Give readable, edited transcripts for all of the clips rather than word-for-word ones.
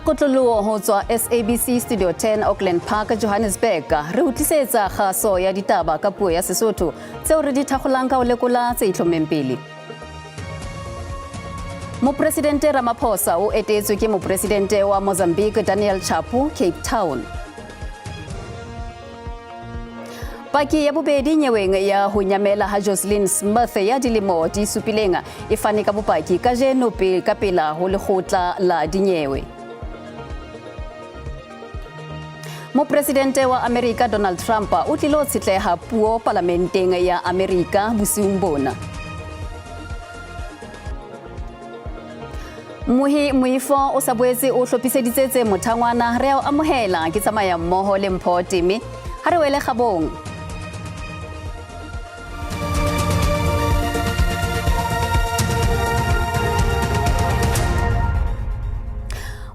kotloloho ho tswa SABC Studio 10 Auckland Park Johannesburg re utlisetsa kgaso ya ditaba ka puo ya Sesotho tseo re di thakgolang ka ho lekola tse itlhommeng pele. Mopresidente Ramaphosa o etetswe ke mopresidente wa Mozambique Daniel Chapo Cape Town. Paki ya bobedi nyeweng ya ho nyamela ha Jocelyn Smith ya dilemo di supileng e fane ka bopaki ka jeno ka pela ho lekgotla la dinyewe. Mopresidente wa America Donald Trump o tlilo tshitleha puo parlamenteng ya America bosiung bona. Moifo o sa boetse o hlophiseditse tse mothangwana re a amohela ke tsamaya mmoho le Mpho Temi ha re wele kgabong.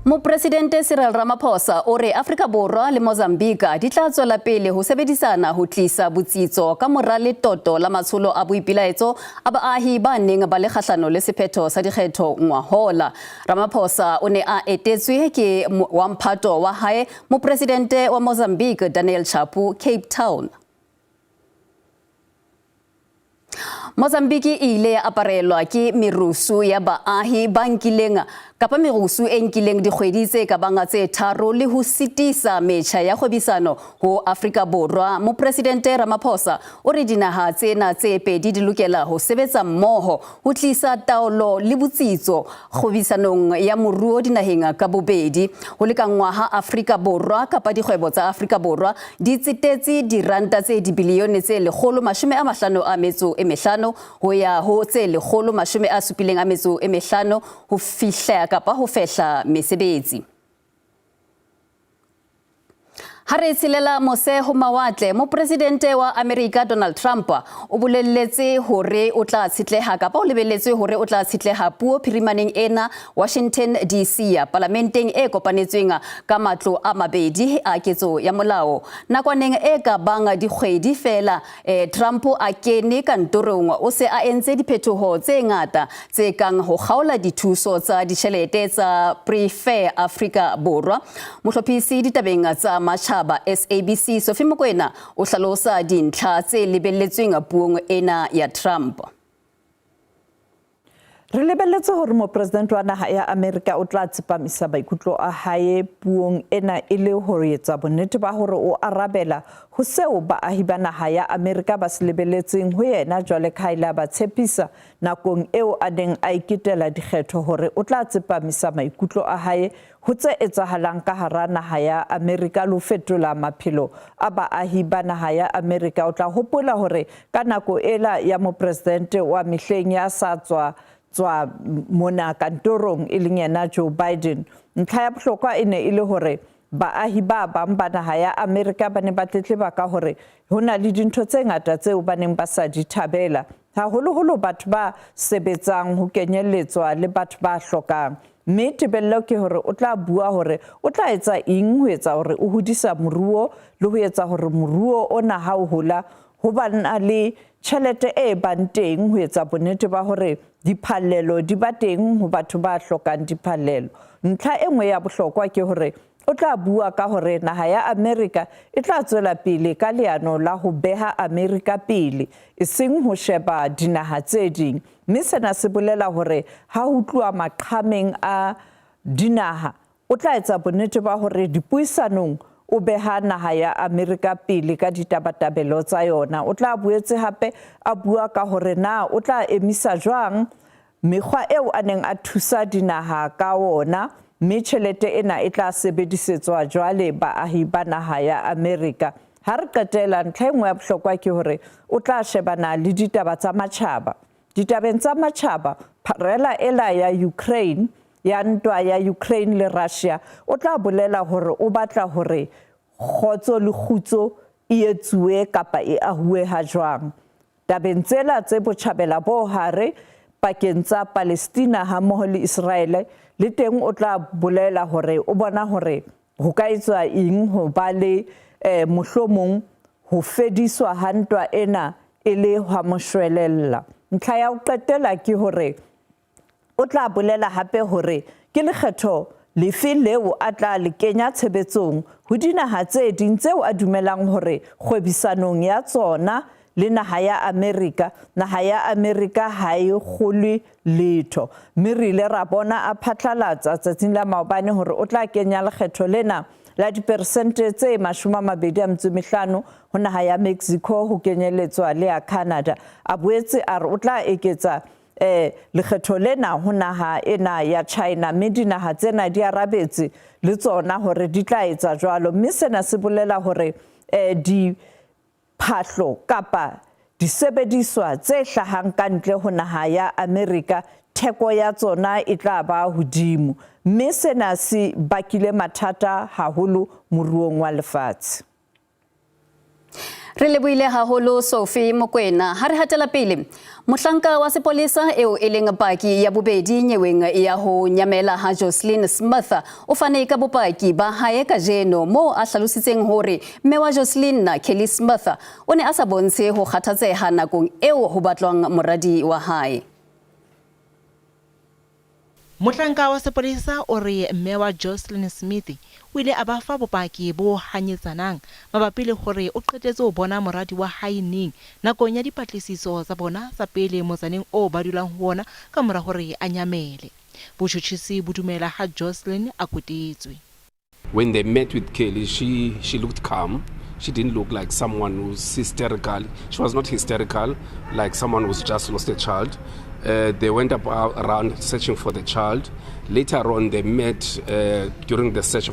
Mopresidente Cyril Ramaphosa o re Afrika Borwa le Mozambique di tla tswela pele ho sebedisana ho tlisa botsitso ka mora letotho la matsholo a boipilaetso a baahi ba neng ba le kgahlano le sephetho sa dikgetho ngwahola. Ramaphosa o ne a etetswe ke wa mphato wa hae mopresidente wa Mozambique Daniel Chapo Cape Town. Mozambique ile ya aparelwa ke merusu ya baahi ba nkileng kapa merusu e nkileng dikgwedi tse ka banga tse tharo le ho sitisa metjha ya kgwebisano ho Afrika Borwa. Mopresidente Ramaphosa o re dinaha tsena tse pedi di lokela ho sebetsa mmoho ho tlisa taolo le botsitso kgwebisanong ya moruo dinaheng ka bobedi. Ho leka ngwaha Afrika Borwa kapa dikgwebo tsa Afrika Borwa di tsetetse diranta tse dibilione tse 155 ho ya ho tse 175 ho fihla kapa ho fehla mesebetsi. Hare tsilela mose ho mawatle mopresidente wa America Donald Trump o bolelletse hore o tla tshitleha kapa o lebelletse hore o tla tshitleha puo phirimaneng ena Washington DC ya parlamenteng e kopanetsweng ka matlo a mabedi a ketso ya molao. Nakwaneng e ka banga dikgwedi fela Trump a kene kantorong o se a entse diphetoho tse ngata tse kang ho kgaola dithuso tsa ditjhelete tsa Prefer Afrika Borwa. Mohlophisi ditabeng tsa SABC Sophie Mokoena o hlalosa dintlha tse lebelletsweng puong ena ya Trump. Re lebelletse hore mopresidente wa naha ya America o tla tsepamisa maikutlo a hae puong ena e le hore etsa bonnete ba hore o arabela ho seo baahi ba naha ya America ba se lebelletseng ho yena jwale ka ila ba tshepisa nakong eo a neng a iketela dikgetho hore o tla tsepamisa maikutlo a hae ho tse etsahalang ka hara naha ya America lo fetola maphelo a baahi ba naha ya America. O tla hopola hore ka nako ela ya mopresidente wa mehleng ya sa tswa mona kantorong e leng yena Joe Biden, ntlha ya bohlokwa e ne e le hore baahi ba bang ba naha ya America ba ne ba tletleba ka hore hona le dintho tse ngata tseo ba neng ba sa di thabela, haholoholo batho ba sebetsang ho kenyelletswa le batho ba hlokang. Mme tebello ke hore o tla bua hore o tla etsa eng ho etsa hore o hodisa moruo le ho etsa hore moruo ona ha o hola ho bana le tjhelete e bang teng ho etsa bonnete ba hore diphallelo di ba teng ho batho ba hlokang diphallelo. Ntlha e nngwe ya bohlokwa ke hore o tla bua ka hore naha ya America e tla tswela pele ka leano la ho beha America pele e seng ho sheba dinaha tse ding. Mme sena se bolela hore ha ho tluwa maqhameng a dinaha o tla etsa bonnete ba hore dipuisanong o beha naha ya America pele ka ditabatabelo tsa yona. O tla boetse hape a bua ka hore na o tla emisa jwang mekgwa eo a neng a thusa dinaha ka ona, mme tjhelete ena e tla sebedisetswa jwale baahi ba naha ya America. Ha re qetela ntlha e nngwe ya bohlokwa ke hore o tla shebana le ditaba tsa matjhaba. Ditabeng tsa matjhaba pharela ela ya Ukraine ya ntwa ya Ukraine le Russia, o tla bolela hore o batla hore kgotso le khutso e etsuwe kapa e ahuwe ha jwang. Tabeng tsela tse botjhabela bo hare pakeng tsa Palestina ha mmoho le Israel le teng o tla bolela hore o bona hore ho ka etswa eng ho ba le mohlomong ho fediswa ha ntwa ena e le ha moshwelella. Ntlha ya ho qetela ke hore o tla bolela hape hore ke lekgetho lefe leo a tla le kenya tshebetsong ho dinaha tse ding tseo a dumelang hore kgwebisanong ya tsona le naha ya Amerika ha e kgolwe letho. Mme re ile ra bona a phatlalatsa tsatsing la maobane hore o tla kenya lekgetho lena la diperesente tse 25 ho naha ya Mexico ho kenyeletswa le ya Canada. A boetse a re o tla eketsa lekgetho lena ho naha ena ya China, mme dinaha tsena di arabetse le tsona hore di tla etsa jwalo. Mme sena se bolela hore di phahlo kapa disebediswa tse hlahang ka ntle ho naha ya Amerika theko ya tsona e tla ba hodimo, mme sena se bakile mathata haholo moruong wa lefatshe. Re lebohile haholo Sophie Mokoena. Ha re hatela pele, mohlanka wa sepolesa eo e leng paki ya bobedi nyeweng ya ho nyamela ha Jocelyn Smith o fane ka bopaki ba hae kajeno mo a hlalositseng hore mme wa Jocelyn Kelly Smith o ne a sa bontshe ho kgathatseha nakong eo ho batlwang moradi wa hae. Mohlanka wa sepolesa o re mme wa Jocelyn Smith o ile a ba fa bopaki bo hanyetsanang mabapi le hore o qetetse ho bona moradi wa hae neng nakong ya dipatlisiso tsa bona tsa pele motsaneng o ba dulang ho ona ka mora hore a nyamele. Botjhutjhisi bo dumela ha Jocelyn a kutetswe. When they met with Kelly, she looked calm. She didn't look like someone who's hysterical. She was not hysterical, like someone who's just lost a child. They went around searching for the child. Later on, they met during the search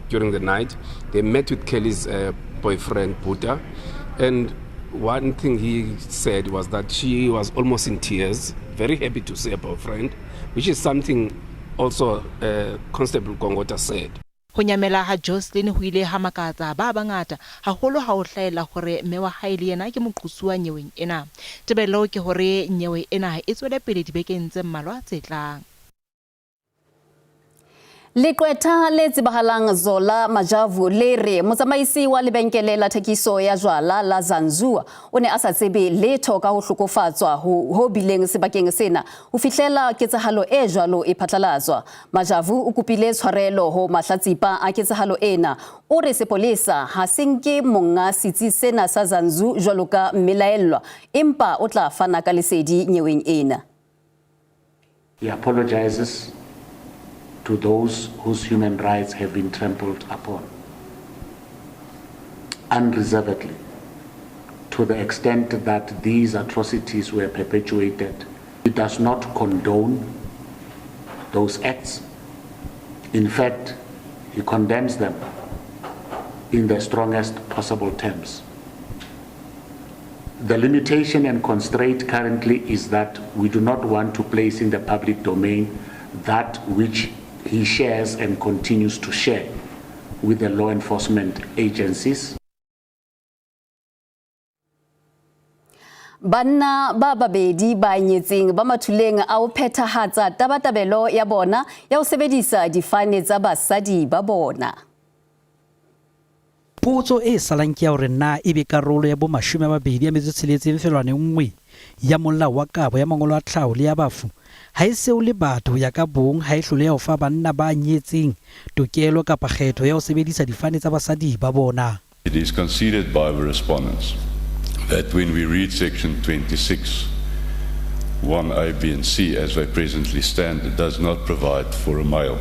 during the night. They met with Kelly's boyfriend, Buddha. And one thing he said was that she was almost in tears, very happy to see her boyfriend, which is something also Constable Gongota said. Ho nyamela ha Jocelyn ho ile ha makatsa ba bangata haholo ha o hlaela hore mme wa hae le yena ke moqosuwa nyeweng ena. Tebelo ke hore nyewe ena e tswele pele dibekeng tse mmalwa tse tlang. Leqwetha le tsebahalang Zola Majavu le re motsamaisi wa lebenkele la thekiso ya jwala la Zanzua o ne a sa tsebe letho ka ho hlokofatswa ho bileng sebakeng sena ho fihlela ketsahalo e jwalo e phatlalatswa. Majavu o kopile tshwarelo ho mahlatsipa a ketsahalo ena. O re sepolesa ha senke monga setsi sena sa Zanzu jwalo ka mmelaellwa, empa o tla fana ka lesedi nyeweng ena. He apologizes to those whose human rights have been trampled upon, unreservedly, to the extent that these atrocities were perpetuated. It does not condone those acts. In fact, he condemns them in the strongest possible terms. The limitation and constraint currently is that we do not want to place in the public domain that which he shares and continues to share with the law enforcement agencies. Banna ba babedi ba nyetseng ba mathuleng a ho phethahatsa tabatabelo ya bona ya ho sebedisa difane tsa basadi ba bona. Potso e salang ke ya hore na ebe karolo ya bo 26.1 ya molao wa kabo ya mangolo a tlhaho le ya bafu ha e seo le batho ya ka bong ha e hloleha ho fa banna ba nyetseng tokelo kapa kgetho ya ho sebedisa difane tsa basadi ba bona. It is conceded by the respondents that when we read section 26 1A, B and C as they presently stand, it does not provide for a male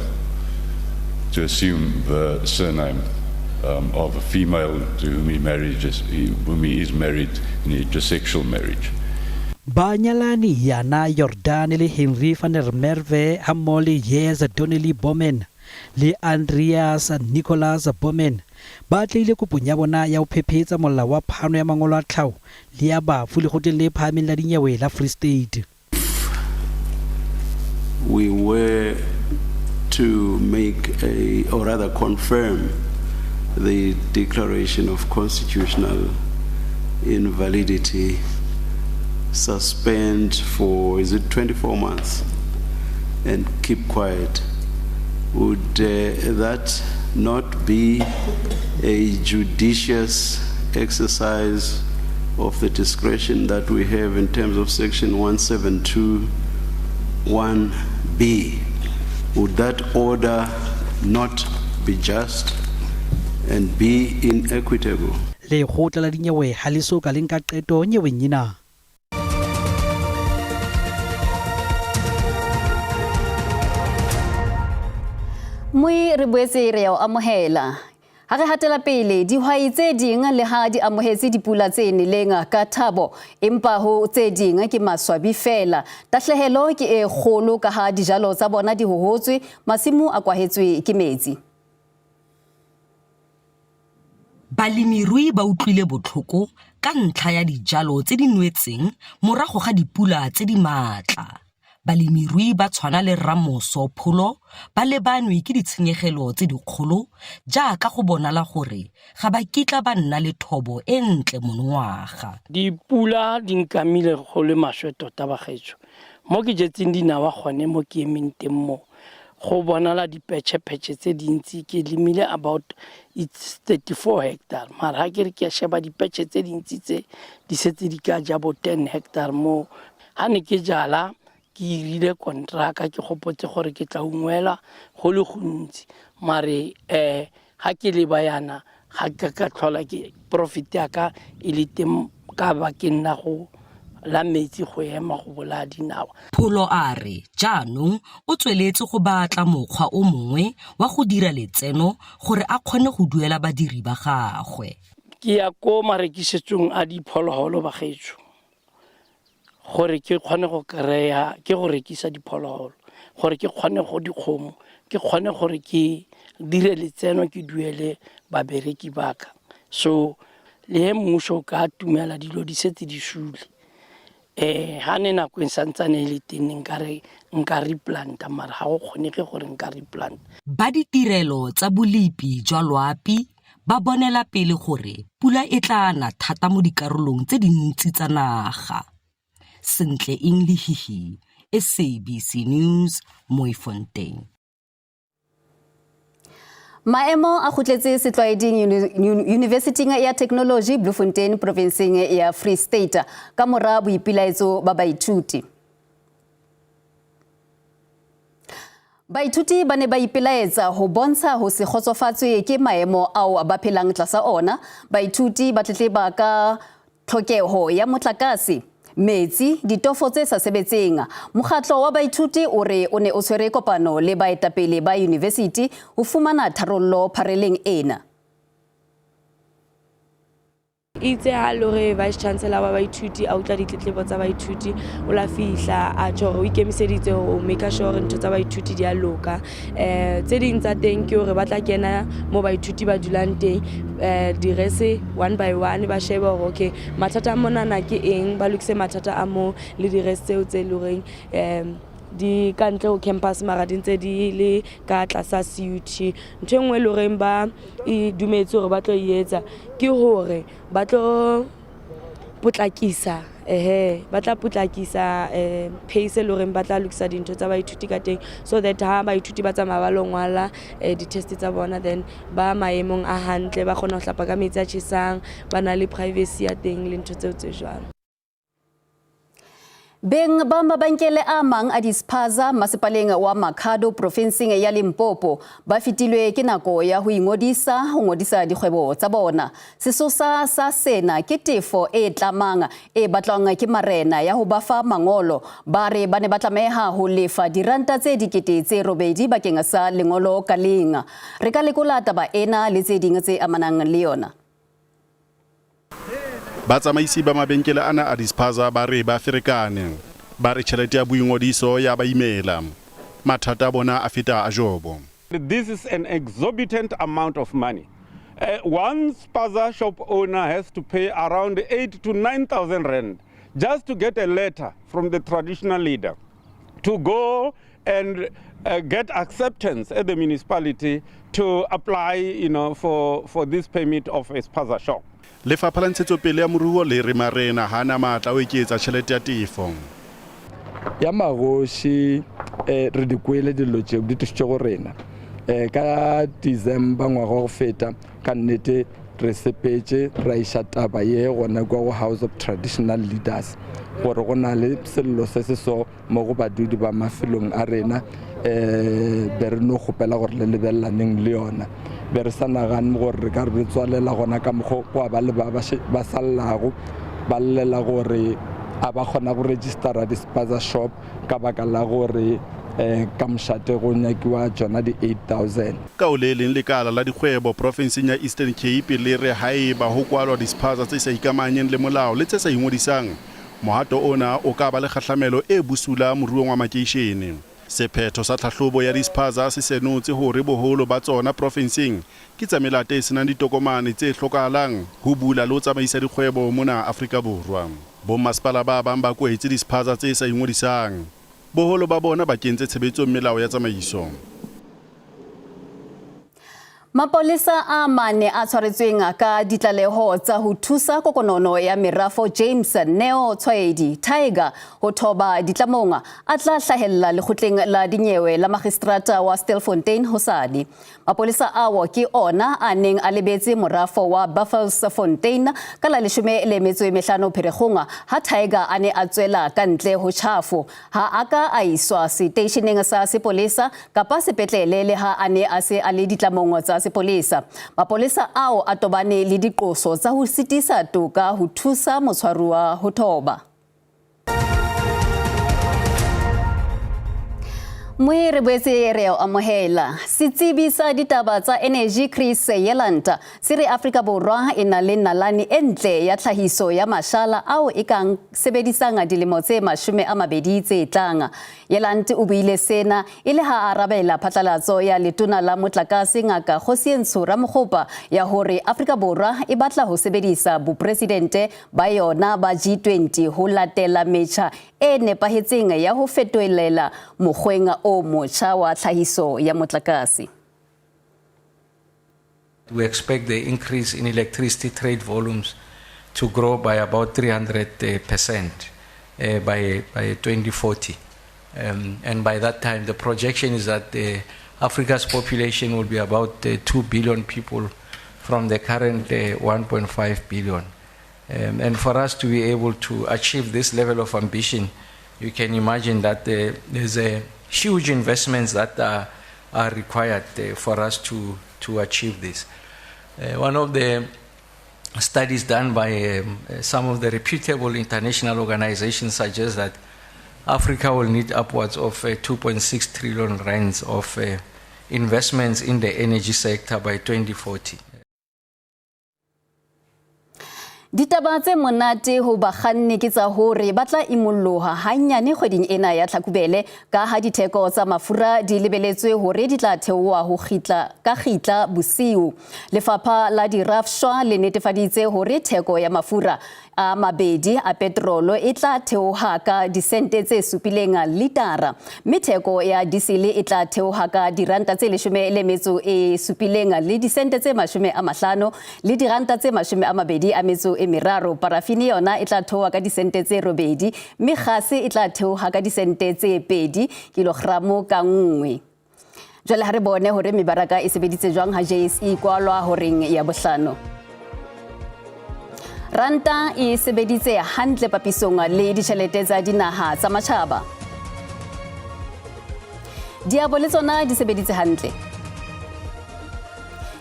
to assume the surname of a female to whom he is married in a heterosexual marriage. Banyalani yana Jordan le Henry van der Merwe hamole Yes Donnelly Bowman le Andreas Nicholas Bowman ba tlile kopong ya bona ya ho phephetsa molao wa phano ya mangolo a tlhaho le ya bafu le hoteng le phahameng la dinyewe la Free State. We were to make or rather confirm the declaration of constitutional invalidity, suspend for, is it 24 months, and keep quiet. Would that not be a judicious exercise of the discretion that we have in terms of section 172(1)(b)? Would that order not be just and be inequitable. Le khotla la dinyewe ha le soka le nka qeto nyeweng ena. Mui re boetse re ya amohela. Ha re hatela pele dihwai tse ding le ha di amohetse dipula tse neleng ka thabo empa ho tse ding ke maswabi fela. Tahlehelo ke e kgolo ka ha dijalo tsa bona di hohotswe, masimo a kwahetswe ke metsi. Balemirui ba utlwile botlhoko ka ntlha ya dijalo tse di nwetseng morago ga dipula tse di matla. Balemirui ba tshwana le Ramoso Pholo ba lebanwe ke ditshenyegelo tse dikgolo jaaka go bonala gore ga ba kitla ba nna le thobo e ntle monongwaga. Dipula di nkamile go le maswe tota bagaetsho. Mo ke jetseng dinawa gone mo ke emeng teng mo go bonala dipetšhe-petšhe tse dintsi ke limile about it's 34 hectare. Mara ha ke re ke sheba dipetšhe tse dintsi tse di setse di ka ja bo 10 hectare mo. Ha ne ke jala ke irile kontraka ke gopotse gore ke tla ungwela go le gontsi mare ha ke le bayana ga ka tlhola ke profit ya ka ile teng ka ba ke nna go la metsi go ema go bola dinawa. Pholo a re jaanong o tsweletse go batla mokgwa o mongwe wa go dira letseno gore a kgone go duela badiri ba gagwe. Ke ya ko marekisetsong a diphologolo bagaetsho gore ke kgone go kreya ke go rekisa diphologolo gore ke kgone go dikgomo ke kgone gore ke dire letseno ke duele babereki baka. So le mmuso ka tumela dilo di setse di sule ha ne nako e santsane le teng nka replanta mara ha go kgonege gore nka replant. Ba ditirelo tsa bolipi jwa loapi ba bonela pele gore pula e tla na thata mo dikarolong tse dintsi tsa naga. Sentle English, SABC News, Mooifontein. Maemo a khutletse setlwaeding University ya Technology Bloemfontein provinceng ya Free State ka mora boipilaetso ba baithuti. Baithuti ba ne ba ipilaetsa ho bontsha ho se khotsofatswe ke maemo ao ba phelang tlasa ona. Baithuti ba tletleba ka tlhokeho ya motlakase, metsi, ditofo tse sa sebetseng. Mokgatlo wa baithuti o re o ne o tshwere kopano le baetapele ba university ho fumana tharollo phareleng ena. Itse ha lore vice chancellor wa baithuti a utla ditletlebo tsa baithuti o la fihla a tjho o ikemiseditse ho make sure ntho tsa baithuti di a loka. Tse ding tsa teng ke hore ba tla kena mo baithuti ba dulang teng di rese one by one ba shebe hore okay mathata a monana ke eng ba lokise mathata a mo le di rese tseo tse loreng di kantle ho campus mara dintse di le ka tlasa CUT. Ntho engwe le reng ba e dumetse hore ba tlo yetsa ke hore ba tlo potlakisa ba tla potlakisa pace le reng ba tla lokisa dintho tsa baithuti ka teng so that ha baithuti ba tsamaya ba lo ngwala di-test tsa bona then ba maemong a hantle ba kgona ho hlapa ka metsi a tjhesang ba na le privacy ya teng le ntho tseo tse jwalo. Beng ba mabankele a mang a dispaza masepaleng wa Makhado provinceng ya Limpopo ba fitilwe ke nako ya ho ngodisa dikgwebo tsa bona. Sesosa sa sena ke tefo e tlamang e batlwang ke marena ya ho ba fa mangolo ba re ba ne ba tlameha ho lefa diranta tse dikete tse robedi bakeng sa lengolo ka leng. Re ka lekola taba ena le tse ding tse amanang le yona. Batsamaisi ba mabenkele ana a dispaza ba re ba ferekane ba re tšhelete ya boingodiso ya ba imela mathata bona a feta a jobo. This is an exorbitant amount of money. One spaza shop owner has to pay around 8,000 to 9,000 rand just to get a letter from the traditional leader to go and get acceptance at the municipality to apply, for this permit of a spaza shop. Lefapha la ntshetsopele ya moruo le re marena hana matla o eketsa tšhelete ya tefo. Ya magoši re di kwele dilo tšeo di thušitše go rena ka December ngwaga go feta ka nnete re sepetse ra isha taba ye gona kwa go House of Traditional Leaders gore go na le sello se se so mo go badudi ba mafelong a rena be re no gopela gore le lebellaneng le yona be re sa nagane gore re ka re tswalela gona ka mogo kwa ba le ba sallago ba llela gore a ba kgona go registera dispaza shop ka baka la gore ka mshate go nyakiwa jona di 8,000 ka o le leng lekala la dikgwebo provinceng ya Eastern Cape le re haeba ho kwalwa dispaza tse sa ikamanyeng le molao le tse sa ingodisang mohato ona o ka ba le kgahlamelo e busula moruong wa makeishene. Sephetho sa tlhahlobo ya dispaza se senotse hore boholo ba tsona provinceng ke tsa melate e senang ditokomane tse hlokahalang ho bula le ho tsamaisa dikgwebo mona Afrika Borwa. Bommasepala ba bang ba kwetse dispaza tse sa ingodisang. Boholo ba bona ba kentse tshebetsong melao ya tsamaiso. Mapolisa a mane a tshwaretsweng ka ditlaleho tsa ho thusa kokonono ya merafo James Neo Tshwaedi Tiger ho thoba ditlamonga a tla hlahella lekgotleng la dinyewe la magistrata wa Stilfontein hosane. Mapolisa awo ke ona a neng a lebetse morafo wa Buffelsfontein ka la 15 Pherekgong ha Tiger a ne a tswela ka ntle ho tjhafo ha aka a iswa stationeng sa sepolesa kapa sepetlele le ha a ne a se a le ditlamongo tsa sepolesa. Mapolisa ao a tobane le diqoso tsa ho sitisa toka ho thusa motshwaruwa ho thoba. Moe re boetse re amohela setsibi sa ditaba tsa energy Chris Yelanta sire Afrika Borwa e na le nalane e ntle ya tlhahiso ya mashala ao e kang sebedisang dilemo tse 20 tse tlang. Yelanta o buile sena ile ha arabela phatlalatso ya letona la motlakase ngaka Kgosientsho Ramokgopa ya hore Afrika Borwa e batla ho sebedisa bopresidente ba yona ba G20 ho latela metjha e nepahetseng ya ho fetolela mokgweng o motjha wa tlhahiso ya motlakase. We expect the increase in electricity trade volumes to grow by about 300% by 2040. And by that time, the projection is that Africa's population will be about 2 billion people from the current 1.5 billion. And for us to be able to achieve this level of ambition, you can imagine that there's a huge investments that are required for us to achieve this. One of the studies done by some of the reputable international organizations suggests that Africa will need upwards of 2.6 trillion rands of investments in the energy sector by 2040. Ditaba tse monate ho bakganni ke tsa hore ba tla imolloha hanyane kgweding ena ya Tlhakubele ka ha ditheko tsa mafura di lebeletswe hore di tla theoha ho khitla bosiu. Lefapha la dirafshwa le netefaditse hore theko ya mafura a mabedi a petrolo e tla theoha ka disente tse 7 litara. Mme theko ya diesel e tla theoha ka diranta tse 17 le disente tse 50 le diranta tse 20 meraro. Parafini yona e tla theoha ka disente tse 8 mme gase e tla theoha ka disente tse 2 kilogramo ka nngwe. Jwale ha re bone hore mebaraka e sebeditse jwang ha JSE kwalwa horeng ya bohlano. Ranta e sebeditse hantle papisong le ditjhelete tsa dinaha tsa matjhaba. Diabo le tsona di sebeditse hantle.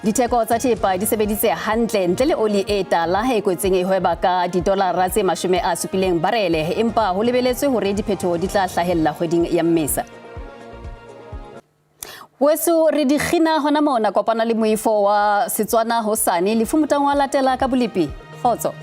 Ditheko tsa thepa di sebeditse hantle ntle le oli e tala e kwetseng e hweba ka didolara tse 70 barele empa ho lebeletswe hore diphetho di tla hlahella kgweding ya Mmesa. Weso re di khina hona mona kopana le moifo wa Setswana hosane le fumutang wa latela ka bolipi. Khotso.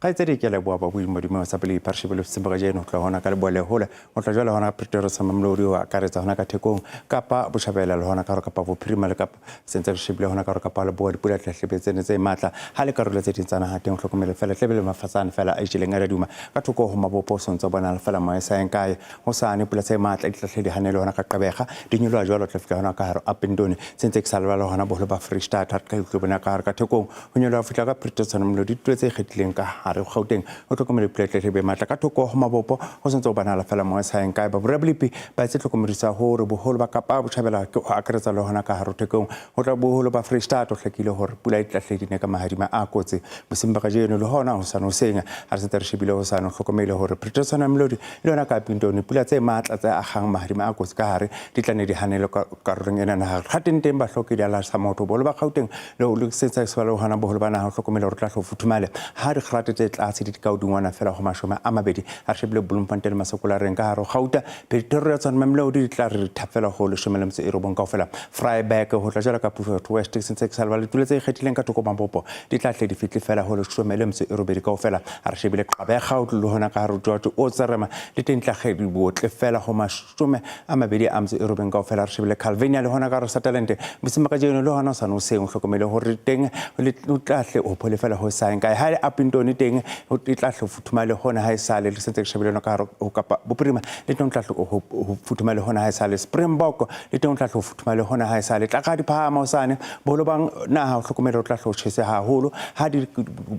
ga itse di ke le boa ba modimo sa pele partnership le semba jeno tla hona ka le bole hole o tla jwale hona Pretoria sa mamlori wa akaretsa hona ka thekong kapa boshabela le hona ka kapa bo prima le kapa censorship le hona ka kapa le boa dipula tlehlebetsene tse matla ha le karolo tse dintsana ha teng hlokomele fela tlebele mafatsana fela a itseleng a duma ka thoko ho mabopo sontso bona fela mo sa enkae ho sane pula tse matla ditlahledi hanele hona ka qabega dinyolo a jwalo tlefika hona ka haro apendoni sentse ke salwa le hona boholo ba Free State ka bona ka ka thekong ho nyolo a fitla ka Pretoria sa mamlori ditlo tse kgetlileng ka hare Gauteng o tlhokomele pletlebe matla ka thoko ho mabopo ho sentse o bana la fela mo sa enkae ba borabilipi ba tse tlhokomedisa hore boholo ba kapa botjhabela ke ho akaretsa le hona ka hare thekong ho tla boholo ba Free State o hlekile hore pula e tlahledi ka mahadima a kotse bosimba ka jeno le hona ho sana ho senya ha se tere shebile ho sana hlokomele hore Pretoria sa mamlori le yona ka pintoni pula tse matla tse agang mahadima a kotse ka hare di tlane di hanele ka reng ena na ha tenteng ba hloke di ala sa motho bolo ba Gauteng le o leksetsa se le hona boholo bana ho hlokomele hore tla hlo futhumale ha di grate tse tlatse di ka udungwana fela go mashome a mabedi a shebile Bloemfontein masokola reng ka hare Gauta Pretoria sa mamlori di tla re thapela go le shomela mtse e robong ka fela Vryburg ho tla jala ka West sentse ke salva le tule tse kgetlileng ka thoko mabopo di tla tle di fitle fela ho le shomela mtse e robedi ka fela a re shebile qabega o le hona ka hare George o tsarema le teng tla khedi botle fela go mashome a mabedi a mtse e robeng ka fela re shebile Calvinia le hona ka re Satellite bosima ka jeno le hona sa no seng hlokomele hore teng le tlahle o phole fela ho sa enka ha a pintoni teng o tlahle futhumale hona ha isale le sentse ke shebile no ka hare o kapa boprima le teng tlahle o futhumale hona ha isale Springbok le teng tlahle o futhumale hona ha isale tla ka di phama o sane bolo bang na ha hlokomele o tlahle o tshese haholo ha di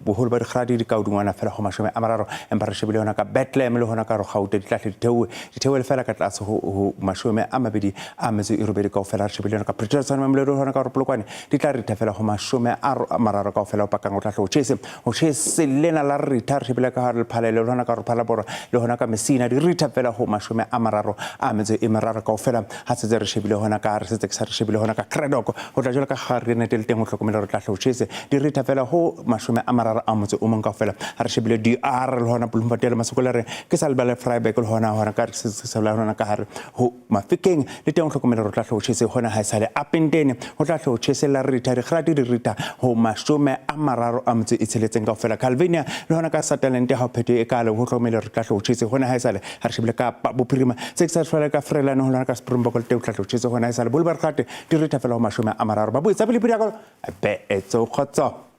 boholo ba di gradi di ka udungwana fela go mashome a mararo empa re shebile hona ka Bethlehem le hona ka re Gauteng di tlahle di fela ka tlase ho mashome a mabedi a metso e robedi ka fela re shebile hona ka Pretoria sa mamlori hona ka re Polokwane di tla re fela go mashome a mararo ka fela o pakang o tlahle o tshese lena la re re shebile ka hare le phalele le hona ka re phalabora le hona ka Messina di rita fela go mashome a mararo a metso e mararo ka fela ha se re shebile hona ka re setse ke sa re shebile hona ka Credok o tla jela ka gare ne teng o tlhokomela re tlahle o tshese di rita fela go mashome a mararo a motse o mong ka fela ha re shebile DR le hona Bloemfontein masokola re ke sa le bale Vryburg le hona ka se sa le hona ka hare ho Mafikeng le teng o tlhokomela re tlahle o tshese hona ha isale apentene o tlahle o tshese la rita re gradi di rita ho mashome a mararo a motse e tsheletseng ka fela Calvinia le hona ka Satellite ha phete e kale ho tlhokomela re tlahle o tshese hona ha isale ha re shebile ka bophirima se ke sa fela ka Freeland ho hona ka Springbok le teng o tlahle o tshese hona ha isale bolbar khate di rita fela ho mashome a mararo ba boitsa pele pele ya go be etso khotso